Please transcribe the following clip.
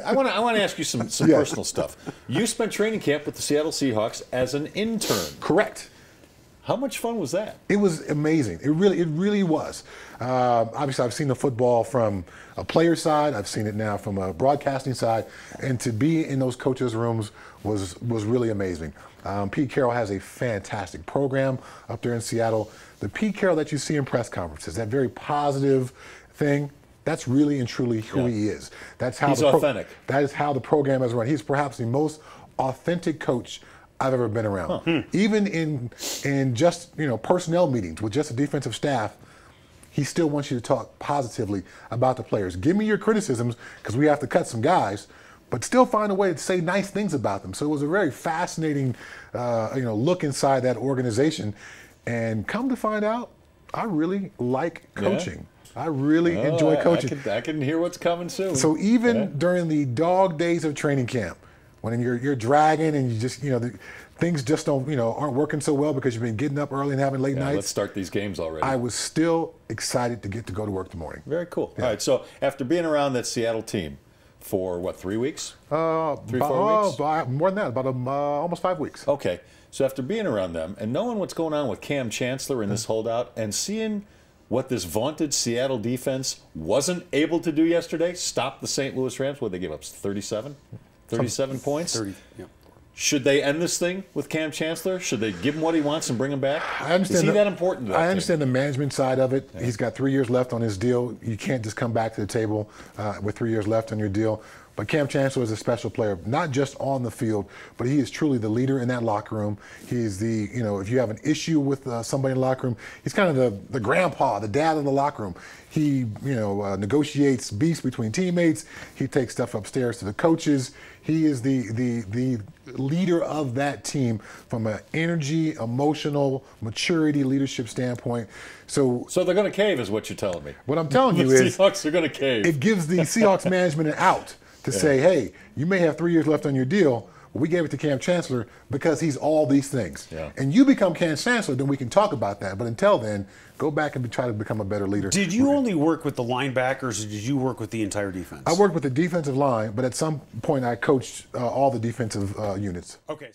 I want to ask you some Yeah. personal stuff. You spent training camp with the Seattle Seahawks as an intern. Correct. How much fun was that? It was amazing. It really was. Obviously, I've seen the football from a player side. I've seen it now from a broadcasting side, and to be in those coaches' rooms was really amazing. Pete Carroll has a fantastic program up there in Seattle. The Pete Carroll that you see in press conferences, that very positive thing, that's really and truly who he is. That's how he's authentic. That is how the program is run. He's perhaps the most authentic coach I've ever been around. Even in just personnel meetings with just the defensive staff, he still wants you to talk positively about the players. Give me your criticisms because we have to cut some guys, but still find a way to say nice things about them. So it was a very fascinating, look inside that organization. And come to find out, I really like coaching. I really enjoy coaching. I can hear what's coming soon. So even during the dog days of training camp, when you're dragging and you just things just aren't working so well because you've been getting up early and having late nights. Let's start these games already. I was still excited to get to go to work in the morning. Very cool. Yeah. All right. So after being around that Seattle team for what, 3 weeks? 4 weeks? More than that, about almost 5 weeks. Okay. So after being around them and knowing what's going on with Cam Chancellor and this holdout and seeing what this vaunted Seattle defense wasn't able to do yesterday, stop the St. Louis Rams, what they gave up, 37 points? 30, yeah. Should they end this thing with Cam Chancellor? Should they give him what he wants and bring him back? I understand. Is he that important to that I understand team? the management side of it. Yeah. He's got 3 years left on his deal. You can't just come back to the table with 3 years left on your deal. But Cam Chancellor is a special player, not just on the field, but he is truly the leader in that locker room. He's the, if you have an issue with somebody in the locker room, he's kind of the grandpa, the dad of the locker room. He, negotiates beefs between teammates. He takes stuff upstairs to the coaches. He is the leader of that team from an energy, emotional, maturity, leadership standpoint. So they're going to cave, is what you're telling me. What I'm telling you the is Seahawks are going to cave. It gives the Seahawks management an out to say, hey, you may have 3 years left on your deal, but we gave it to Cam Chancellor because he's all these things. Yeah. And you become Cam Chancellor, then we can talk about that. But until then, go back and try to become a better leader. Did you only work with the linebackers, or did you work with the entire defense? I worked with the defensive line, but at some point I coached all the defensive units. Okay.